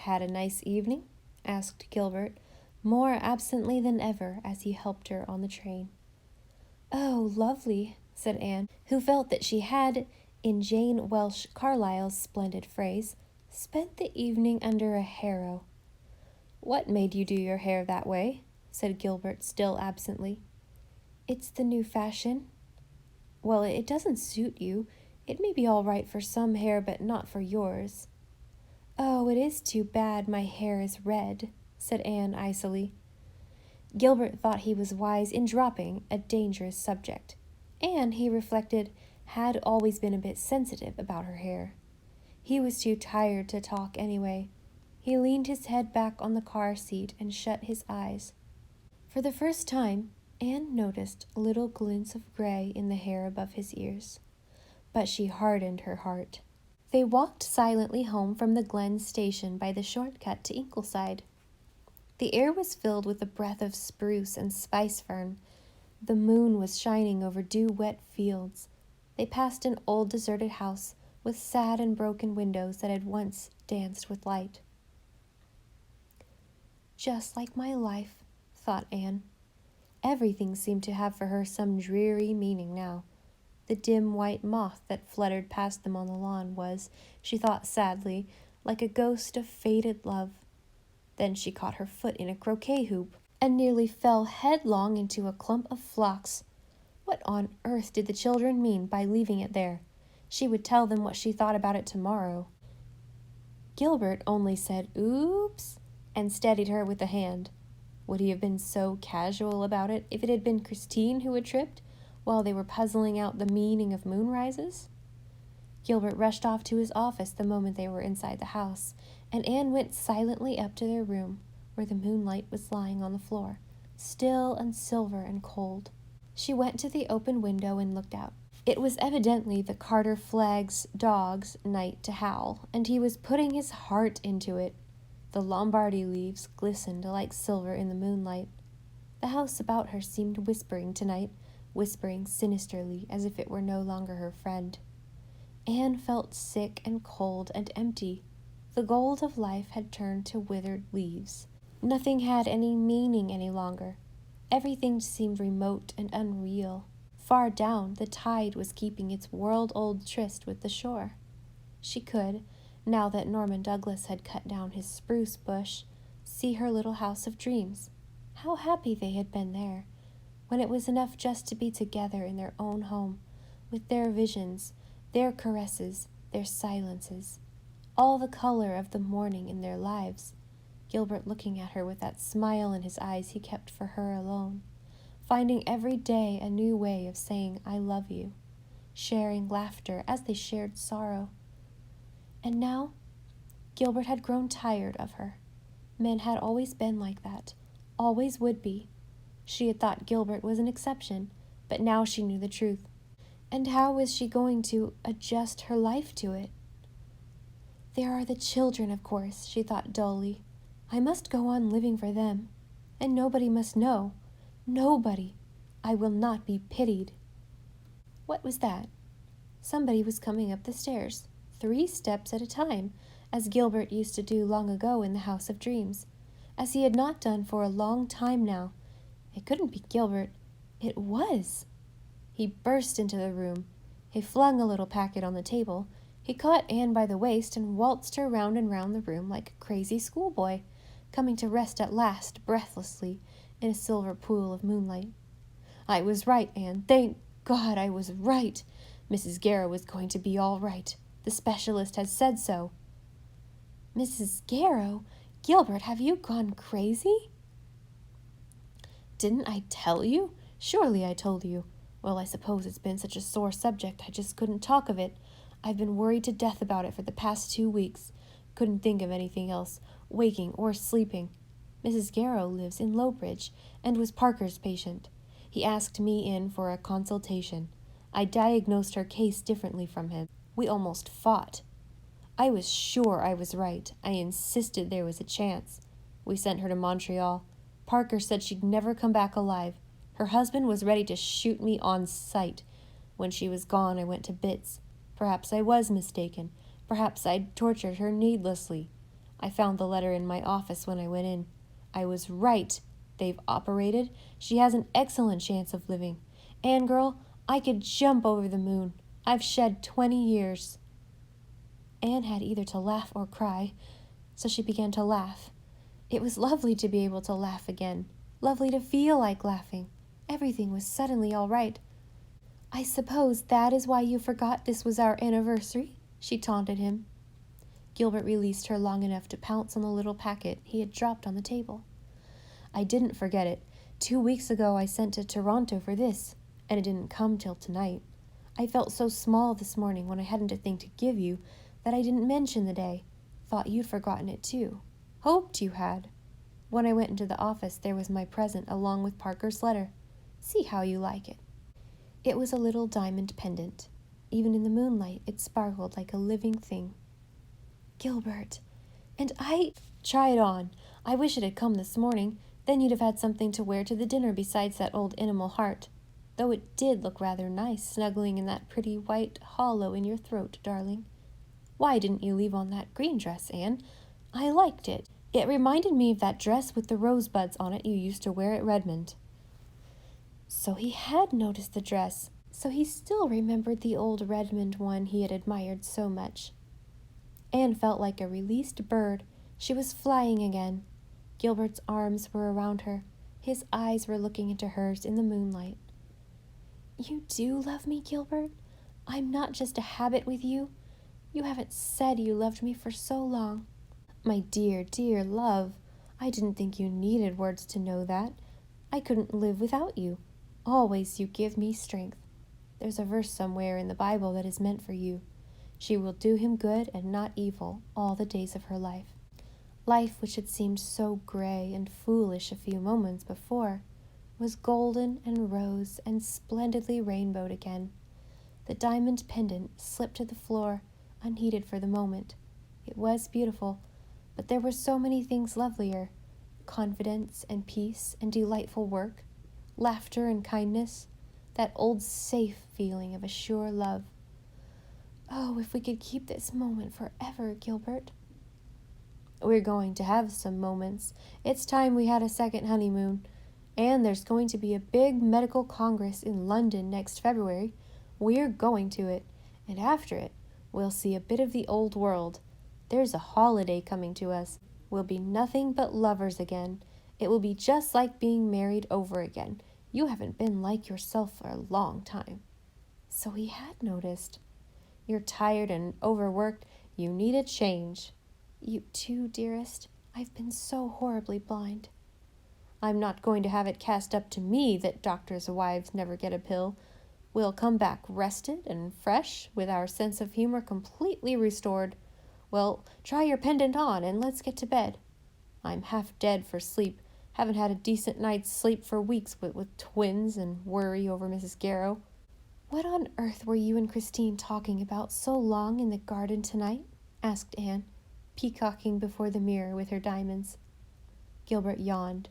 Had a nice evening? Asked Gilbert, more absently than ever as he helped her on the train. Oh, lovely, said Anne, who felt that she had, in Jane Welsh Carlyle's splendid phrase, spent the evening under a harrow. What made you do your hair that way? Said Gilbert, still absently. It's the new fashion. Well, it doesn't suit you. It may be all right for some hair, but not for yours. Oh, it is too bad my hair is red, said Anne icily. Gilbert thought he was wise in dropping a dangerous subject. Anne, he reflected, had always been a bit sensitive about her hair. He was too tired to talk anyway. He leaned his head back on the car seat and shut his eyes. For the first time, Anne noticed little glints of gray in the hair above his ears. But she hardened her heart. They walked silently home from the Glen station by the shortcut to Ingleside. The air was filled with the breath of spruce and spice fern. The moon was shining over dew-wet fields. They passed an old deserted house with sad and broken windows that had once danced with light. Just like my life, thought Anne. Everything seemed to have for her some dreary meaning now. The dim white moth that fluttered past them on the lawn was, she thought sadly, like a ghost of faded love. Then she caught her foot in a croquet hoop and nearly fell headlong into a clump of phlox. What on earth did the children mean by leaving it there? She would tell them what she thought about it tomorrow. Gilbert only said, "Oops," and steadied her with a hand. Would he have been so casual about it if it had been Christine who had tripped while they were puzzling out the meaning of moonrises? Gilbert rushed off to his office the moment they were inside the house, and Anne went silently up to their room, where the moonlight was lying on the floor, still and silver and cold. She went to the open window and looked out. It was evidently the Carter Flagg's dog's night to howl, and he was putting his heart into it. The Lombardy leaves glistened like silver in the moonlight. The house about her seemed whispering tonight, whispering sinisterly as if it were no longer her friend. Anne felt sick and cold and empty. The gold of life had turned to withered leaves. Nothing had any meaning any longer. Everything seemed remote and unreal. Far down, the tide was keeping its world-old tryst with the shore. She could, now that Norman Douglas had cut down his spruce bush, see her little house of dreams. How happy they had been there, when it was enough just to be together in their own home, with their visions, their caresses, their silences, all the color of the morning in their lives. Gilbert looking at her with that smile in his eyes he kept for her alone, finding every day a new way of saying "I love you," sharing laughter as they shared sorrow. And now, Gilbert had grown tired of her. Men had always been like that, always would be. She had thought Gilbert was an exception, but now she knew the truth. And how was she going to adjust her life to it? There are the children, of course, she thought dully. I must go on living for them, and nobody must know. Nobody. I will not be pitied. What was that? Somebody was coming up the stairs, 3 steps at a time, as Gilbert used to do long ago in the House of Dreams, as he had not done for a long time now. It couldn't be Gilbert. It was. He burst into the room. He flung a little packet on the table. He caught Anne by the waist and waltzed her round and round the room like a crazy schoolboy, coming to rest at last, breathlessly, in a silver pool of moonlight. I was right, Anne. Thank God I was right. Mrs. Garrow is going to be all right. The specialist has said so. Mrs. Garrow? Gilbert, have you gone crazy? Didn't I tell you? Surely I told you. Well, I suppose it's been such a sore subject I just couldn't talk of it. I've been worried to death about it for the past 2 weeks. Couldn't think of anything else, waking or sleeping. Mrs. Garrow lives in Lowbridge and was Parker's patient. He asked me in for a consultation. I diagnosed her case differently from him. We almost fought. I was sure I was right. I insisted there was a chance. We sent her to Montreal. Parker said she'd never come back alive. Her husband was ready to shoot me on sight. When she was gone, I went to bits. Perhaps I was mistaken. Perhaps I'd tortured her needlessly. I found the letter in my office when I went in. I was right. They've operated. She has an excellent chance of living. Anne girl, I could jump over the moon. I've shed 20 years. Anne had either to laugh or cry, so she began to laugh. It was lovely to be able to laugh again, lovely to feel like laughing. Everything was suddenly all right. I suppose that is why you forgot this was our anniversary, she taunted him. Gilbert released her long enough to pounce on the little packet he had dropped on the table. I didn't forget it. 2 weeks ago I sent to Toronto for this, and it didn't come till tonight. I felt so small this morning when I hadn't a thing to give you that I didn't mention the day. Thought you'd forgotten it too. Hoped you had. When I went into the office, there was my present along with Parker's letter. See how you like it. It was a little diamond pendant. Even in the moonlight, it sparkled like a living thing. Gilbert, and try it on. I wish it had come this morning. Then you'd have had something to wear to the dinner besides that old animal heart. Though it did look rather nice, snuggling in that pretty white hollow in your throat, darling. Why didn't you leave on that green dress, Anne? I liked it. It reminded me of that dress with the rosebuds on it you used to wear at Redmond. So he had noticed the dress. So he still remembered the old Redmond one he had admired so much. Anne felt like a released bird. She was flying again. Gilbert's arms were around her. His eyes were looking into hers in the moonlight. You do love me, Gilbert? I'm not just a habit with you. You haven't said you loved me for so long. My dear, dear love, I didn't think you needed words to know that. I couldn't live without you. Always you give me strength. There's a verse somewhere in the Bible that is meant for you. She will do him good and not evil all the days of her life. Life, which had seemed so gray and foolish a few moments before, was golden and rose and splendidly rainbowed again. The diamond pendant slipped to the floor, unheeded for the moment. It was beautiful, but there were so many things lovelier. Confidence and peace and delightful work, laughter and kindness, that old safe feeling of a sure love. Oh, if we could keep this moment forever, Gilbert. We're going to have some moments. It's time we had a second honeymoon. And there's going to be a big medical congress in London next February. We're going to it. And after it, we'll see a bit of the old world. There's a holiday coming to us. We'll be nothing but lovers again. It will be just like being married over again. You haven't been like yourself for a long time. So he had noticed. You're tired and overworked. You need a change. You too, dearest. I've been so horribly blind. I'm not going to have it cast up to me that doctors' wives never get a pill. We'll come back rested and fresh, with our sense of humor completely restored. Well, try your pendant on and let's get to bed. I'm half dead for sleep. Haven't had a decent night's sleep for weeks with twins and worry over Mrs. Garrow. What on earth were you and Christine talking about so long in the garden tonight? Asked Anne, peacocking before the mirror with her diamonds. Gilbert yawned.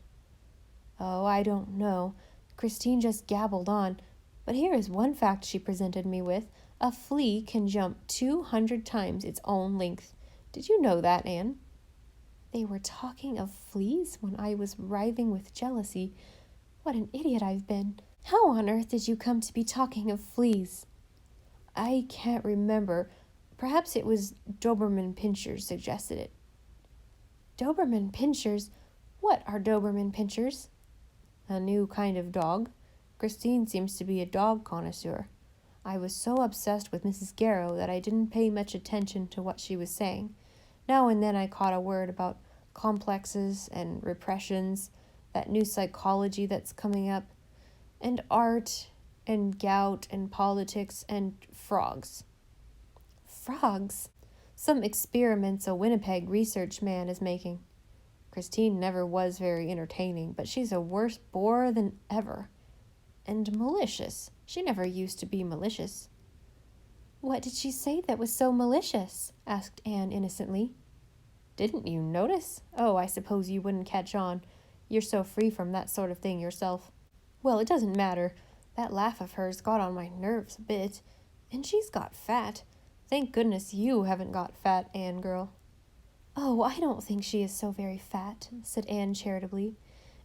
Oh, I don't know. Christine just gabbled on. But here is one fact she presented me with. A flea can jump 200 times its own length. Did you know that, Anne? They were talking of fleas when I was writhing with jealousy. What an idiot I've been. How on earth did you come to be talking of fleas? I can't remember. Perhaps it was Doberman Pinschers suggested it. Doberman Pinschers? What are Doberman Pinschers? A new kind of dog. Christine seems to be a dog connoisseur. I was so obsessed with Mrs. Garrow that I didn't pay much attention to what she was saying. Now and then I caught a word about complexes and repressions, that new psychology that's coming up, and art, and gout, and politics, and frogs. Frogs? Some experiments a Winnipeg research man is making. Christine never was very entertaining, but she's a worse bore than ever. And malicious. She never used to be malicious. What did she say that was so malicious? Asked Anne innocently. Didn't you notice? Oh, I suppose you wouldn't catch on. You're so free from that sort of thing yourself. Well, it doesn't matter. That laugh of hers got on my nerves a bit. And she's got fat. Thank goodness you haven't got fat, Anne girl. "Oh, I don't think she is so very fat," said Anne charitably,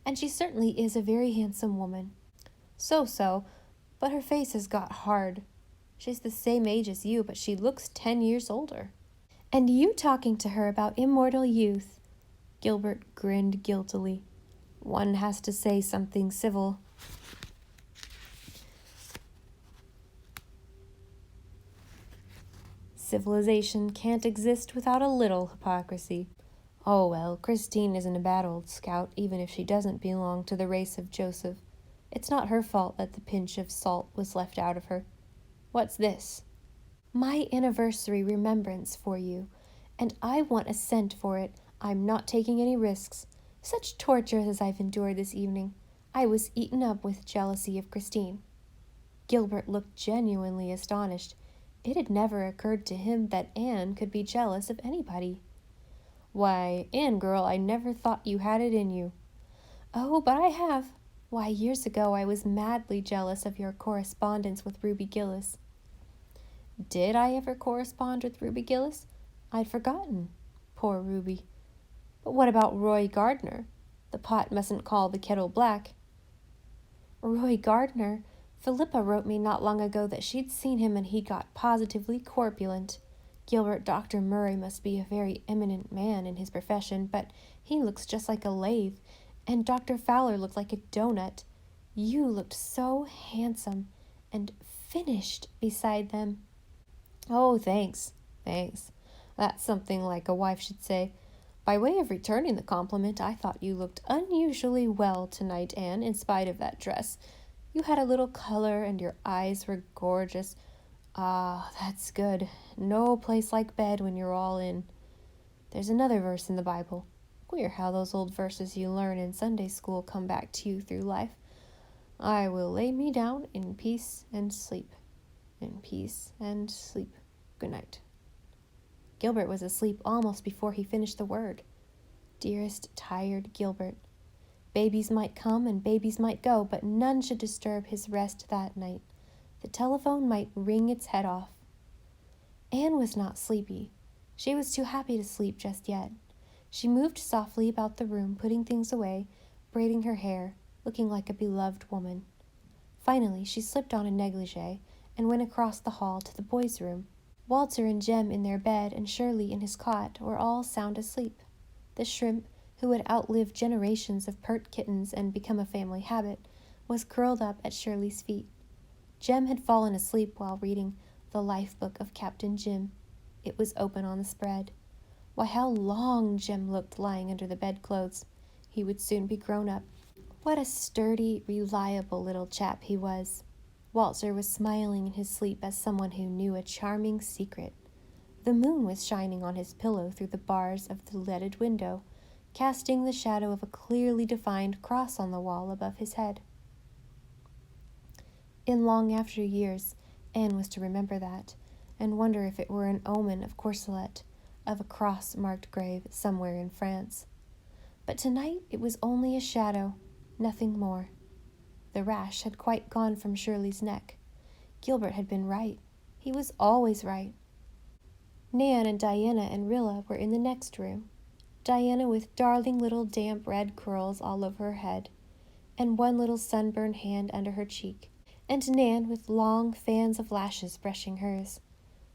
"and she certainly is a very handsome woman. So, but her face has got hard. She's the same age as you, but she looks 10 years older." "And you talking to her about immortal youth." Gilbert grinned guiltily. "One has to say something civil." "Civilization can't exist without a little hypocrisy. Oh well, Christine isn't a bad old scout, even if she doesn't belong to the race of Joseph. It's not her fault that the pinch of salt was left out of her. What's this?" "My anniversary remembrance for you, and I want a cent for it. I'm not taking any risks. Such torture as I've endured this evening. I was eaten up with jealousy of Christine." Gilbert looked genuinely astonished. It had never occurred to him that Anne could be jealous of anybody. "Why, Anne girl, I never thought you had it in you." "Oh, but I have. Why, years ago I was madly jealous of your correspondence with Ruby Gillis." "Did I ever correspond with Ruby Gillis? I'd forgotten. Poor Ruby. But what about Roy Gardner? The pot mustn't call the kettle black." "Roy Gardner? Philippa wrote me not long ago that she'd seen him and he got positively corpulent. Gilbert, Dr. Murray must be a very eminent man in his profession, but he looks just like a lathe, and Dr. Fowler looked like a donut. You looked so handsome and finished beside them." "Oh, thanks. That's something like a wife should say. By way of returning the compliment, I thought you looked unusually well tonight, Anne, in spite of that dress. You had a little color and your eyes were gorgeous. Ah, that's good. No place like bed when you're all in. There's another verse in the Bible. Queer how those old verses you learn in Sunday school come back to you through life. 'I will lay me down in peace and sleep. In peace and sleep. Good night.'" Gilbert was asleep almost before he finished the word. Dearest, tired Gilbert. Babies might come and babies might go, but none should disturb his rest that night. The telephone might ring its head off. Anne was not sleepy. She was too happy to sleep just yet. She moved softly about the room, putting things away, braiding her hair, looking like a beloved woman. Finally, she slipped on a negligee and went across the hall to the boys' room. Walter and Jem in their bed and Shirley in his cot were all sound asleep. The shrimp, who had outlived generations of pert kittens and become a family habit, was curled up at Shirley's feet. Jem had fallen asleep while reading the life book of Captain Jim. It was open on the spread. Why, how long Jem looked lying under the bedclothes. He would soon be grown up. What a sturdy, reliable little chap he was. Walter was smiling in his sleep as someone who knew a charming secret. The moon was shining on his pillow through the bars of the leaded window, casting the shadow of a clearly defined cross on the wall above his head. In long after years, Anne was to remember that, and wonder if it were an omen of Courcelette, of a cross-marked grave somewhere in France. But tonight it was only a shadow, nothing more. The rash had quite gone from Shirley's neck. Gilbert had been right. He was always right. Nan and Diana and Rilla were in the next room. Diana with darling little damp red curls all over her head, and one little sunburned hand under her cheek, and Nan with long fans of lashes brushing hers.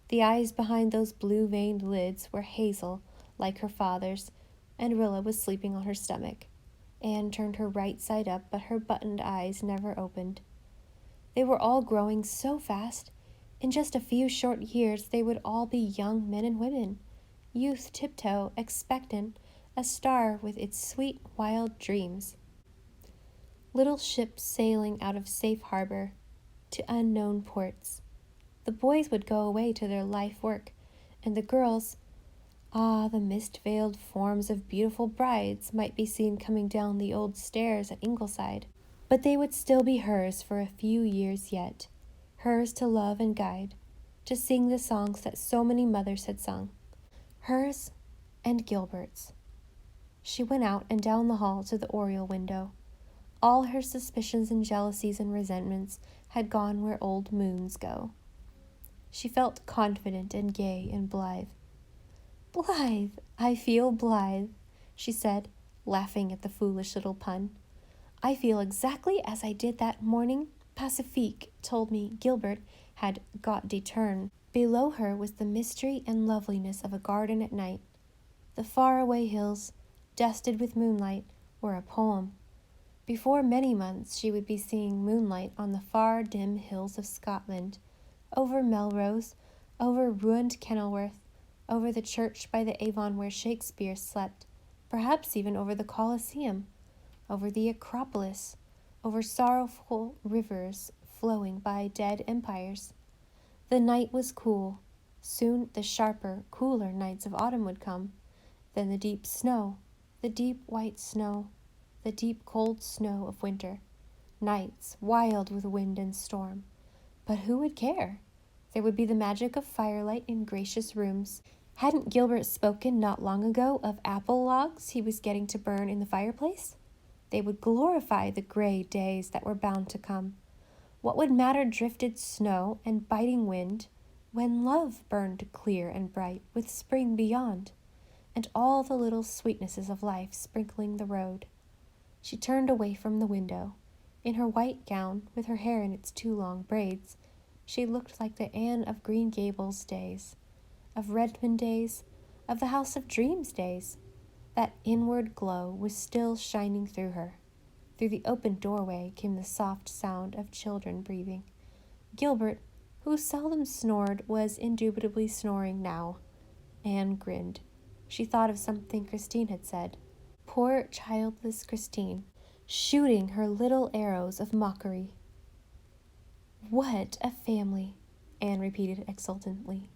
The eyes behind those blue-veined lids were hazel, like her father's, and Rilla was sleeping on her stomach. Anne turned her right side up, but her buttoned eyes never opened. They were all growing so fast. In just a few short years they would all be young men and women. Youth tiptoe, expectant, a star with its sweet, wild dreams. Little ships sailing out of safe harbor to unknown ports. The boys would go away to their life work, and the girls, the mist-veiled forms of beautiful brides might be seen coming down the old stairs at Ingleside. But they would still be hers for a few years yet, hers to love and guide, to sing the songs that so many mothers had sung, hers and Gilbert's. She went out and down the hall to the oriel window. All her suspicions and jealousies and resentments had gone where old moons go. She felt confident and gay and blithe. Blithe, I feel blithe, she said, laughing at the foolish little pun. I feel exactly as I did that morning Pacifique told me Gilbert had got de turn. Below her was the mystery and loveliness of a garden at night. The far-away hills, dusted with moonlight, were a poem. Before many months she would be seeing moonlight on the far dim hills of Scotland, over Melrose, over ruined Kenilworth, over the church by the Avon where Shakespeare slept, perhaps even over the Colosseum, over the Acropolis, over sorrowful rivers flowing by dead empires. The night was cool. Soon the sharper, cooler nights of autumn would come. Then the deep snow, the deep white snow, the deep cold snow of winter. Nights wild with wind and storm. But who would care? There would be the magic of firelight in gracious rooms. Hadn't Gilbert spoken not long ago of apple logs he was getting to burn in the fireplace? They would glorify the gray days that were bound to come. What would matter drifted snow and biting wind when love burned clear and bright with spring beyond, and all the little sweetnesses of life sprinkling the road? She turned away from the window. In her white gown, with her hair in its 2 long braids, she looked like the Anne of Green Gables days, of Redmond days, of the House of Dreams days. That inward glow was still shining through her. Through the open doorway came the soft sound of children breathing. Gilbert, who seldom snored, was indubitably snoring now. Anne grinned. She thought of something Christine had said. Poor childless Christine, shooting her little arrows of mockery. What a family, Anne repeated exultantly.